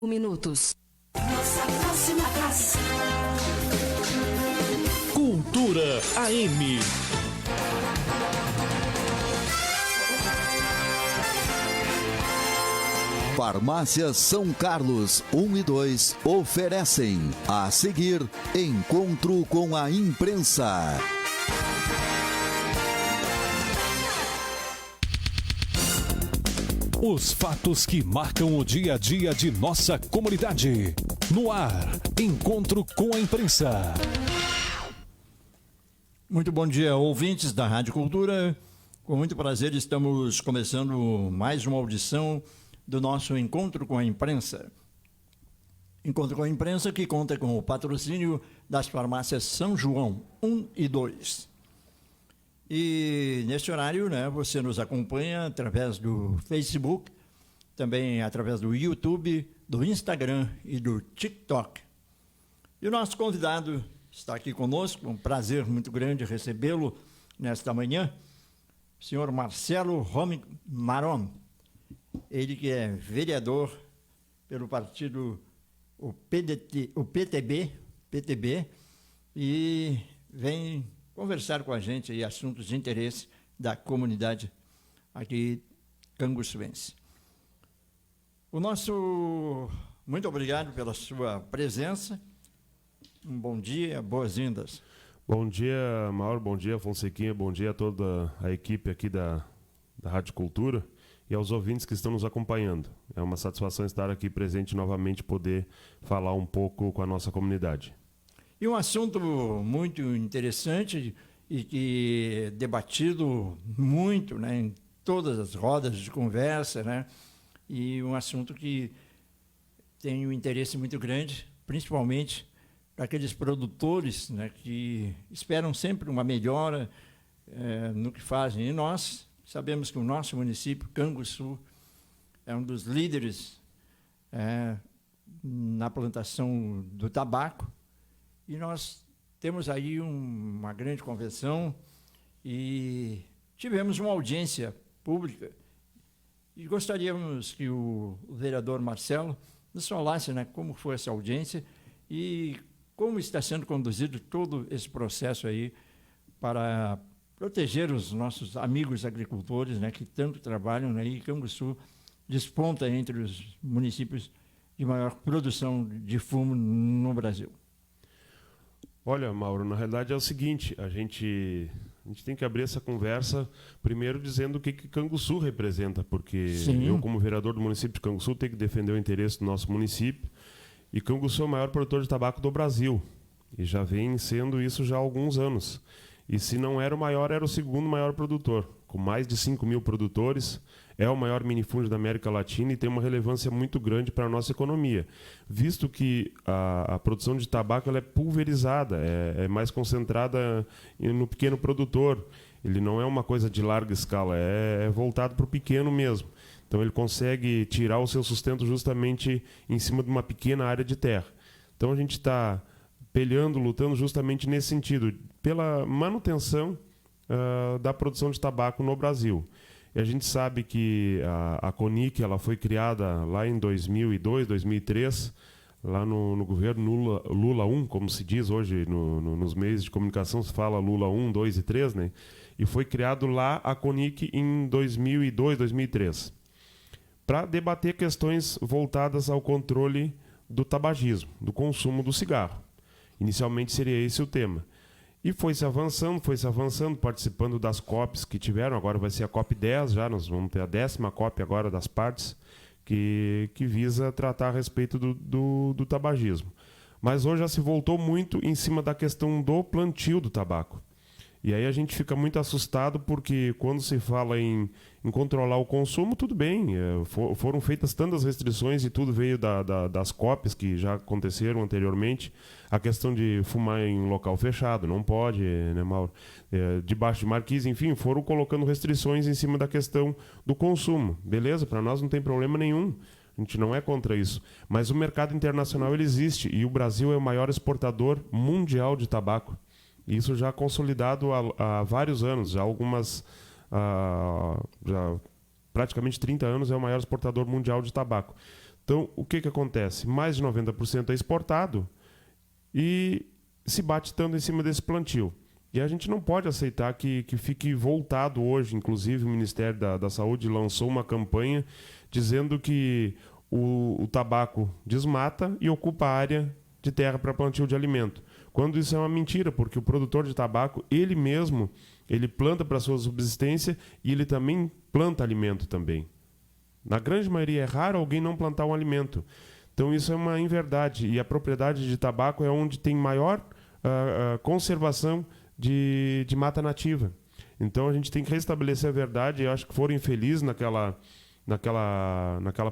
Minutos. Nossa próxima atração. Cultura AM. Farmácia São Carlos 1 e 2 oferecem a seguir Encontro com a Imprensa. Os fatos que marcam o dia a dia de nossa comunidade. No ar, Encontro com a Imprensa. Muito bom dia, ouvintes da Rádio Cultura. Com muito prazer estamos começando mais uma audição do nosso Encontro com a Imprensa. Encontro com a Imprensa que conta com o patrocínio das farmácias São João 1 e 2. E neste horário, você nos acompanha através do Facebook, também através do YouTube, do Instagram e do TikTok. E o nosso convidado está aqui conosco, um prazer muito grande recebê-lo nesta manhã, o senhor Marcelo Rome Maron, ele que é vereador pelo partido o PTB, e vem conversar com a gente em assuntos de interesse da comunidade aqui canguçuense. Muito obrigado pela sua presença. Um bom dia, boas-vindas. Bom dia, Mauro, bom dia, Fonsequinha, bom dia a toda a equipe aqui da Rádio Cultura e aos ouvintes que estão nos acompanhando. É uma satisfação estar aqui presente novamente, poder falar um pouco com a nossa comunidade. E um assunto muito interessante e que debatido muito, em todas as rodas de conversa, e um assunto que tem um interesse muito grande, principalmente para aqueles produtores, que esperam sempre uma melhora no que fazem. E nós sabemos que o nosso município, Canguçu, é um dos líderes na plantação do tabaco. E nós temos aí uma grande convenção e tivemos uma audiência pública. E gostaríamos que o vereador Marcelo nos falasse como foi essa audiência e como está sendo conduzido todo esse processo aí para proteger os nossos amigos agricultores, que tanto trabalham, e Canguçu desponta entre os municípios de maior produção de fumo no Brasil. Olha, Mauro, na realidade é o seguinte, a gente tem que abrir essa conversa primeiro dizendo o que Canguçu representa, porque Sim. Eu, como vereador do município de Canguçu, tenho que defender o interesse do nosso município, e Canguçu é o maior produtor de tabaco do Brasil, e já vem sendo isso já há alguns anos. E se não era o maior, era o segundo maior produtor, com mais de 5 mil produtores, é o maior minifúndio da América Latina e tem uma relevância muito grande para a nossa economia, visto que a produção de tabaco ela é pulverizada, é mais concentrada no pequeno produtor. Ele não é uma coisa de larga escala, é voltado para o pequeno mesmo. Então ele consegue tirar o seu sustento justamente em cima de uma pequena área de terra. Então a gente está peleando, lutando justamente nesse sentido, pela manutenção da produção de tabaco no Brasil. E a gente sabe que a CONIC ela foi criada lá em 2002, 2003, lá no governo Lula 1, como se diz hoje nos meios de comunicação, se fala Lula 1, 2 e 3, e foi criado lá a CONIC em 2002, 2003, para debater questões voltadas ao controle do tabagismo, do consumo do cigarro. Inicialmente seria esse o tema. E foi se avançando, participando das COPs que tiveram. Agora vai ser a COP 10 já, nós vamos ter a 10ª COP agora das partes, que visa tratar a respeito do tabagismo. Mas hoje já se voltou muito em cima da questão do plantio do tabaco. E aí a gente fica muito assustado porque quando se fala em controlar o consumo, tudo bem, foram feitas tantas restrições e tudo veio das COPs que já aconteceram anteriormente. A questão de fumar em local fechado, não pode, Mauro? Debaixo de marquise, enfim, foram colocando restrições em cima da questão do consumo. Beleza, para nós não tem problema nenhum. A gente não é contra isso. Mas o mercado internacional ele existe e o Brasil é o maior exportador mundial de tabaco. Isso já consolidado há vários anos, já praticamente 30 anos é o maior exportador mundial de tabaco. Então, o que acontece? Mais de 90% é exportado e se bate tanto em cima desse plantio. E a gente não pode aceitar que fique voltado hoje. Inclusive, o Ministério da Saúde lançou uma campanha dizendo que o tabaco desmata e ocupa a área de terra para plantio de alimento. Quando isso é uma mentira, porque o produtor de tabaco, ele mesmo, ele planta para sua subsistência e ele também planta alimento também. Na grande maioria é raro alguém não plantar um alimento. Então isso é uma inverdade. E a propriedade de tabaco é onde tem maior conservação de mata nativa. Então a gente tem que restabelecer a verdade. Eu acho que foram infelizes naquela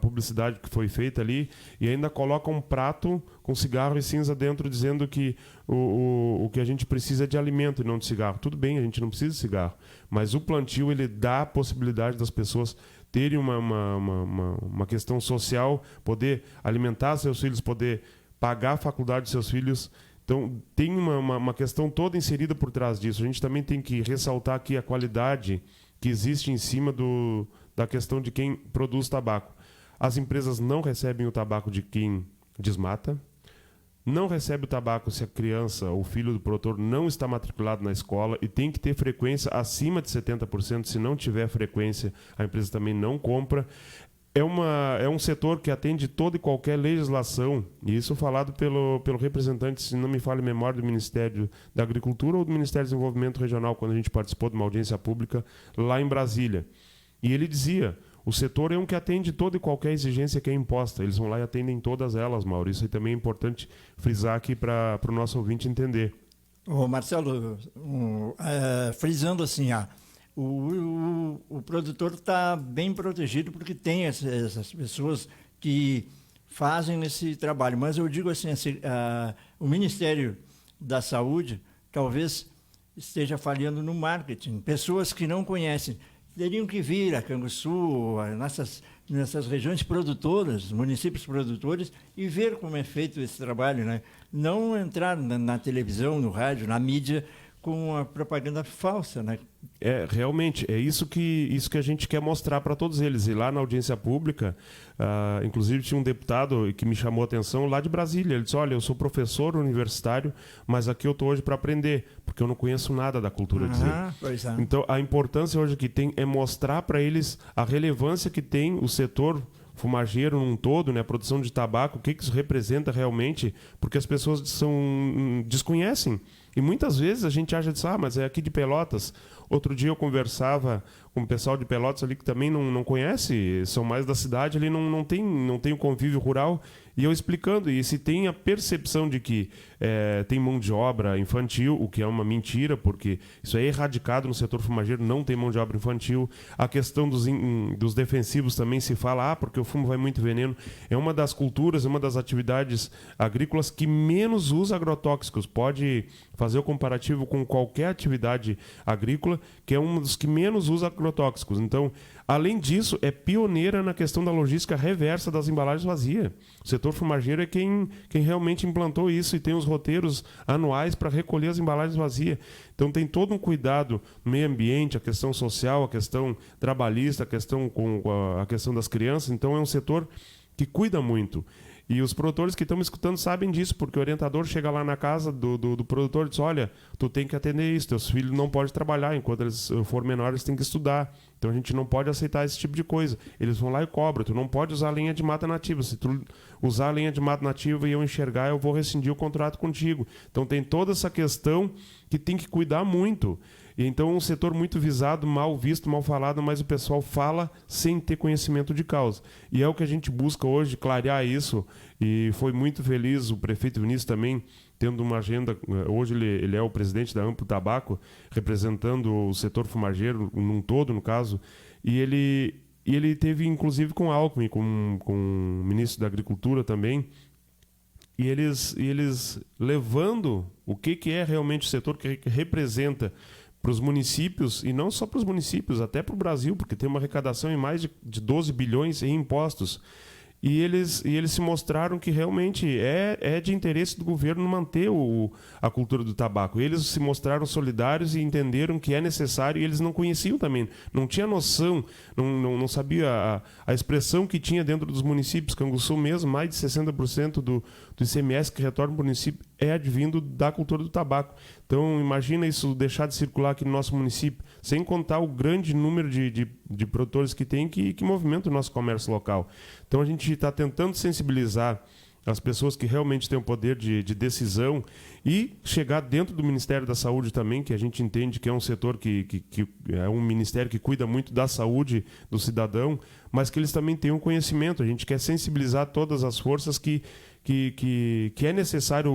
publicidade que foi feita ali, e ainda coloca um prato com cigarro e cinza dentro, dizendo que o que a gente precisa é de alimento e não de cigarro. Tudo bem, a gente não precisa de cigarro, mas o plantio, ele dá a possibilidade das pessoas terem uma questão social, poder alimentar seus filhos, poder pagar a faculdade de seus filhos. Então, tem uma questão toda inserida por trás disso. A gente também tem que ressaltar aqui a qualidade que existe em cima da questão de quem produz tabaco. As empresas não recebem o tabaco de quem desmata, não recebe o tabaco se a criança ou filho do produtor não está matriculado na escola, e tem que ter frequência acima de 70%. Se não tiver frequência, a empresa também não compra. É um setor que atende toda e qualquer legislação, e isso falado pelo representante, se não me falha a memória, do Ministério da Agricultura ou do Ministério do Desenvolvimento Regional, quando a gente participou de uma audiência pública lá em Brasília. E ele dizia, o setor é um que atende toda e qualquer exigência que é imposta. Eles vão lá e atendem todas elas, Mauro. Isso aí também é importante frisar aqui para o nosso ouvinte entender. Ô Marcelo, frisando assim, o produtor está bem protegido porque tem essas pessoas que fazem esse trabalho. Mas eu digo assim, o Ministério da Saúde talvez esteja falhando no marketing. Pessoas que não conhecem teriam que vir a Canguçu, nessas regiões produtoras, municípios produtores, e ver como é feito esse trabalho, né? Não entrar na televisão, no rádio, na mídia, com a propaganda falsa, né? Realmente, é isso que a gente quer mostrar para todos eles. E lá na audiência pública, inclusive tinha um deputado que me chamou a atenção lá de Brasília. Ele disse, olha, eu sou professor universitário, mas aqui eu estou hoje para aprender, porque eu não conheço nada da cultura de pois é. Então, a importância hoje que tem é mostrar para eles a relevância que tem o setor fumageiro num todo, né, a produção de tabaco, o que isso representa realmente, porque as pessoas desconhecem. E muitas vezes a gente acha disso, mas é aqui de Pelotas. Outro dia eu conversava com o pessoal de Pelotas ali que também não conhece, são mais da cidade, ali não tem o convívio rural, e eu explicando, e se tem a percepção de que tem mão de obra infantil, o que é uma mentira, porque isso é erradicado no setor fumageiro, não tem mão de obra infantil. A questão dos defensivos também se fala, porque o fumo vai muito veneno. É uma das culturas, é uma das atividades agrícolas que menos usa agrotóxicos. Pode fazer o comparativo com qualquer atividade agrícola, que é um dos que menos usa agrotóxicos. Então, além disso, é pioneira na questão da logística reversa das embalagens vazias. O setor fumageiro é quem realmente implantou isso e tem os roteiros anuais para recolher as embalagens vazias. Então tem todo um cuidado no meio ambiente, a questão social, a questão trabalhista, a questão das crianças. Então é um setor que cuida muito. E os produtores que estão me escutando sabem disso, porque o orientador chega lá na casa do produtor e diz, olha, tu tem que atender isso, teus filhos não podem trabalhar, enquanto eles forem menores têm que estudar. Então a gente não pode aceitar esse tipo de coisa. Eles vão lá e cobram, tu não pode usar lenha de mata nativa. Se tu usar lenha de mata nativa e eu enxergar, eu vou rescindir o contrato contigo. Então tem toda essa questão que tem que cuidar muito. E então é um setor muito visado, mal visto, mal falado, mas o pessoal fala sem ter conhecimento de causa. E é o que a gente busca hoje, clarear isso. E foi muito feliz o prefeito Vinícius também, tendo uma agenda. Hoje ele é o presidente da Amplo Tabaco, representando o setor fumageiro num todo, no caso. E ele teve, inclusive, com o Alckmin, com o ministro da Agricultura também. E eles levando o que é realmente o setor que representa para os municípios, e não só para os municípios, até para o Brasil, porque tem uma arrecadação em mais de 12 bilhões em impostos. E eles se mostraram que realmente é de interesse do governo manter a cultura do tabaco. Eles se mostraram solidários e entenderam que é necessário, e eles não conheciam também, não tinha noção, não sabia a expressão que tinha dentro dos municípios. Canguçu mesmo, mais de 60% do ICMS que retorna para o município é advindo da cultura do tabaco. Então, imagina isso deixar de circular aqui no nosso município, sem contar o grande número de produtores que tem que movimentam o nosso comércio local. Então, a gente está tentando sensibilizar as pessoas que realmente têm o poder de decisão e chegar dentro do Ministério da Saúde também, que a gente entende que é um setor que é um ministério que cuida muito da saúde do cidadão, mas que eles também tenham conhecimento. A gente quer sensibilizar todas as forças que é necessário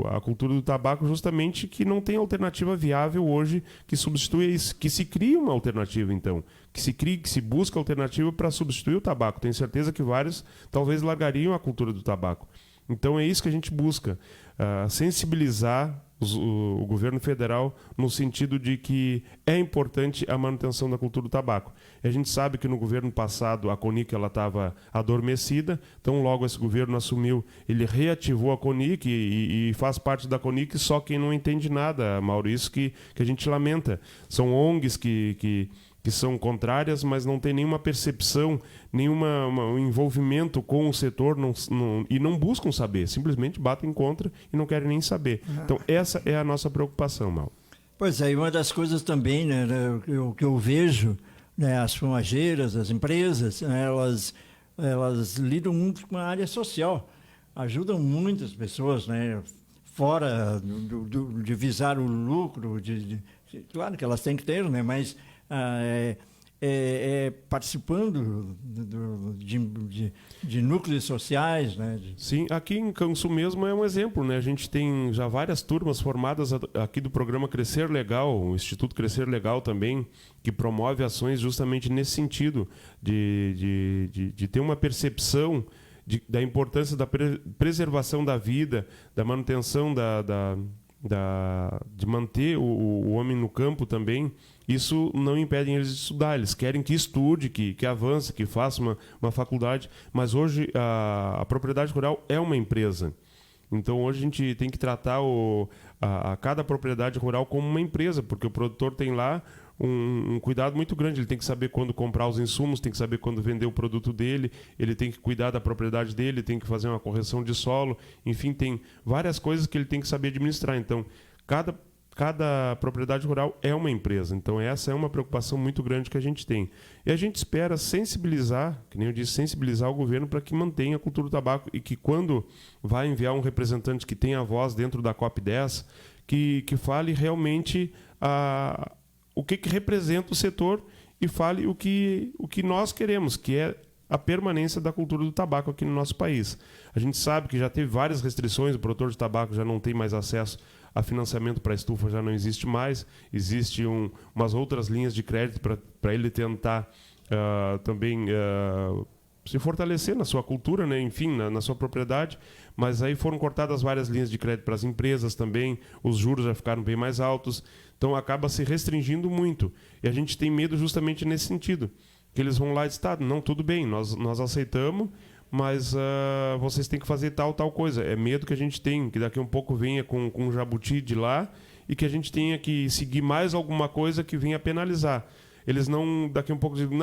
a cultura do tabaco, justamente que não tem alternativa viável hoje que substitua isso, que se crie uma alternativa, então, que se busca alternativa para substituir o tabaco. Tenho certeza que vários talvez largariam a cultura do tabaco. Então é isso que a gente busca, sensibilizar o governo federal no sentido de que é importante a manutenção da cultura do tabaco. E a gente sabe que no governo passado a CONIC estava adormecida, então logo esse governo assumiu, ele reativou a CONIC e faz parte da CONIC só quem não entende nada, Mauro, isso que a gente lamenta. São ONGs que são contrárias, mas não tem nenhuma percepção, nenhum envolvimento com o setor e não buscam saber, simplesmente batem contra e não querem nem saber. Então, essa é a nossa preocupação, Mal. Pois é, e uma das coisas também, né, que eu vejo, né, as fumageiras, as empresas, né, elas lidam muito com a área social, ajudam muitas pessoas, né, fora de visar o lucro, claro que elas têm que ter, né, mas participando de núcleos sociais, né? Sim, aqui em Canguçu mesmo é um exemplo, né? A gente tem já várias turmas formadas aqui do programa Crescer Legal, o Instituto Crescer Legal também, que promove ações justamente nesse sentido, de ter uma percepção da importância da preservação da vida, da manutenção de manter o homem no campo também. Isso não impede eles de estudar, eles querem que estude, que avance, que faça uma faculdade, mas hoje a propriedade rural é uma empresa. Então hoje a gente tem que tratar cada propriedade rural como uma empresa, porque o produtor tem lá um cuidado muito grande, ele tem que saber quando comprar os insumos, tem que saber quando vender o produto dele, ele tem que cuidar da propriedade dele, tem que fazer uma correção de solo, enfim, tem várias coisas que ele tem que saber administrar. Então, cada propriedade rural é uma empresa. Então, essa é uma preocupação muito grande que a gente tem. E a gente espera sensibilizar, que nem eu disse, sensibilizar o governo para que mantenha a cultura do tabaco e que quando vai enviar um representante que tenha voz dentro da COP10, que fale realmente o que representa o setor e fale o que nós queremos, que é a permanência da cultura do tabaco aqui no nosso país. A gente sabe que já teve várias restrições, o produtor de tabaco já não tem mais acesso a financiamento para a estufa, já não existe mais, existe umas outras linhas de crédito para ele tentar também se fortalecer na sua cultura, né? Enfim, na sua propriedade, mas aí foram cortadas várias linhas de crédito para as empresas também, os juros já ficaram bem mais altos, então acaba se restringindo muito. E a gente tem medo justamente nesse sentido, que eles vão lá e dizem, não, tudo bem, nós aceitamos, mas vocês têm que fazer tal coisa. É medo que a gente tem, que daqui a um pouco venha com um jabuti de lá e que a gente tenha que seguir mais alguma coisa que venha penalizar. Eles não, daqui a um pouco, dizem,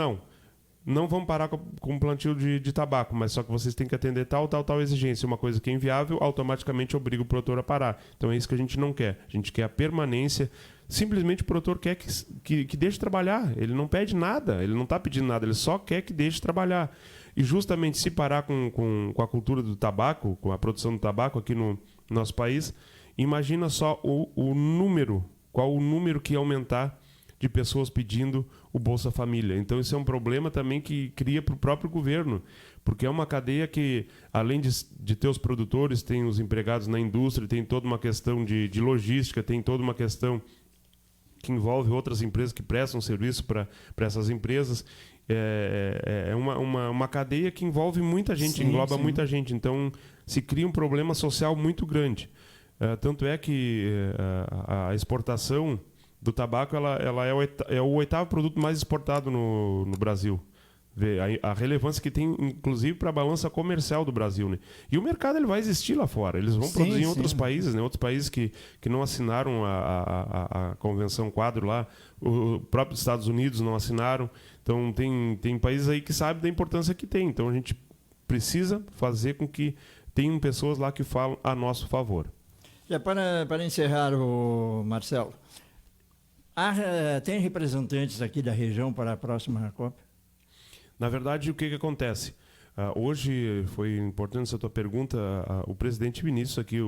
não vão parar com o plantio de tabaco, mas só que vocês têm que atender tal exigência. Uma coisa que é inviável, automaticamente obriga o produtor a parar. Então é isso que a gente não quer. A gente quer a permanência. Simplesmente o produtor quer que deixe trabalhar. Ele não pede nada, ele não está pedindo nada, ele só quer que deixe trabalhar. E justamente se parar com a cultura do tabaco, com a produção do tabaco aqui no nosso país, imagina só o número, qual o número que ia aumentar de pessoas pedindo o Bolsa Família. Então isso é um problema também que cria para o próprio governo, porque é uma cadeia que, além de ter os produtores, tem os empregados na indústria, tem toda uma questão de logística, tem toda uma questão que envolve outras empresas que prestam serviço para essas empresas. É uma cadeia que envolve muita gente, engloba muita gente. Então, se cria um problema social muito grande. Tanto é que a exportação do tabaco ela é o 8º produto mais exportado no Brasil. Vê a relevância que tem, inclusive, para a balança comercial do Brasil, né? E o mercado ele vai existir lá fora. Eles vão produzir em outros países, né? Outros países que não assinaram a Convenção Quadro lá. O próprio Estados Unidos não assinaram. Então, tem países aí que sabem da importância que tem. Então, a gente precisa fazer com que tenham pessoas lá que falam a nosso favor. Já para encerrar, Marcelo, tem representantes aqui da região para a próxima COP? Na verdade, o que acontece? Hoje, foi importante essa tua pergunta, o presidente Vinícius aqui,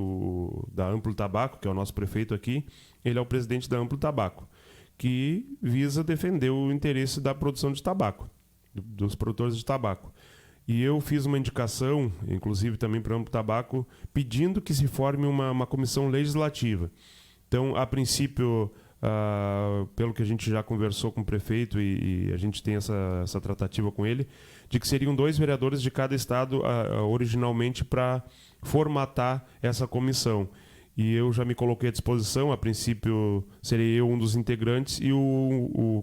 da Amplo Tabaco, que é o nosso prefeito aqui, ele é o presidente da Amplo Tabaco, que visa defender o interesse da produção de tabaco, dos produtores de tabaco. E eu fiz uma indicação, inclusive também para o Amplo Tabaco, pedindo que se forme uma comissão legislativa. Então, a princípio, pelo que a gente já conversou com o prefeito e a gente tem essa tratativa com ele, de que seriam 2 vereadores de cada estado originalmente para formatar essa comissão. E eu já me coloquei à disposição, a princípio serei eu um dos integrantes e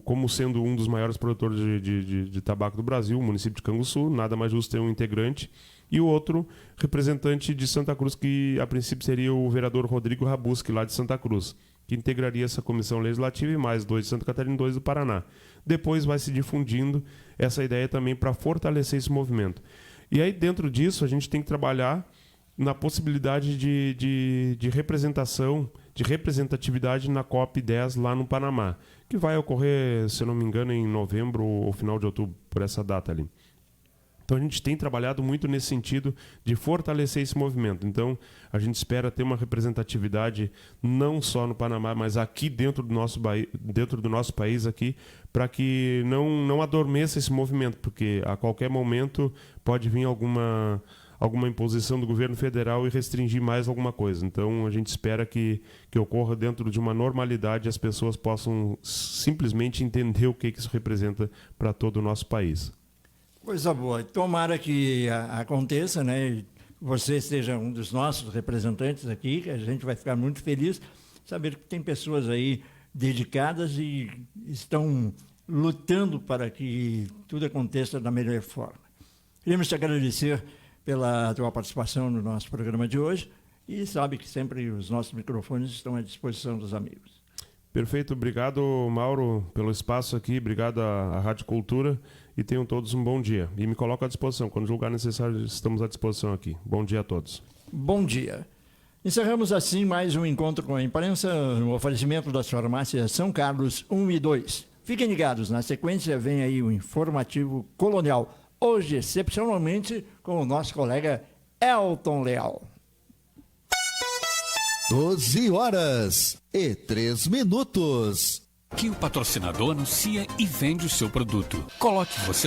como sendo um dos maiores produtores de tabaco do Brasil, o município de Canguçu, nada mais justo ter um integrante, e o outro representante de Santa Cruz, que a princípio seria o vereador Rodrigo Rabuski, lá de Santa Cruz, que integraria essa comissão legislativa e mais 2 de Santa Catarina e 2 do Paraná. Depois vai se difundindo essa ideia também para fortalecer esse movimento. E aí, dentro disso, a gente tem que trabalhar na possibilidade de representação, de representatividade na COP10 lá no Panamá, que vai ocorrer, se eu não me engano, em novembro ou final de outubro, por essa data ali. Então a gente tem trabalhado muito nesse sentido de fortalecer esse movimento. Então a gente espera ter uma representatividade não só no Panamá, mas aqui dentro do nosso país aqui, para que não adormeça esse movimento, porque a qualquer momento pode vir alguma imposição do governo federal e restringir mais alguma coisa. Então a gente espera que ocorra dentro de uma normalidade e as pessoas possam simplesmente entender o que isso representa para todo o nosso país. Coisa boa. Tomara que aconteça, né? Você seja um dos nossos representantes aqui, que a gente vai ficar muito feliz saber que tem pessoas aí dedicadas e estão lutando para que tudo aconteça da melhor forma. Queremos te agradecer pela tua participação no nosso programa de hoje e sabe que sempre os nossos microfones estão à disposição dos amigos. Perfeito, obrigado, Mauro, pelo espaço aqui, obrigado à Rádio Cultura e tenham todos um bom dia. E me coloco à disposição, quando julgar necessário, estamos à disposição aqui. Bom dia a todos. Bom dia. Encerramos assim mais um encontro com a imprensa, no oferecimento das farmácias São Carlos 1 e 2. Fiquem ligados, na sequência vem aí o informativo Colonial, hoje excepcionalmente com o nosso colega Elton Leal. 12h03. Que o patrocinador anuncia e vende o seu produto. Coloque você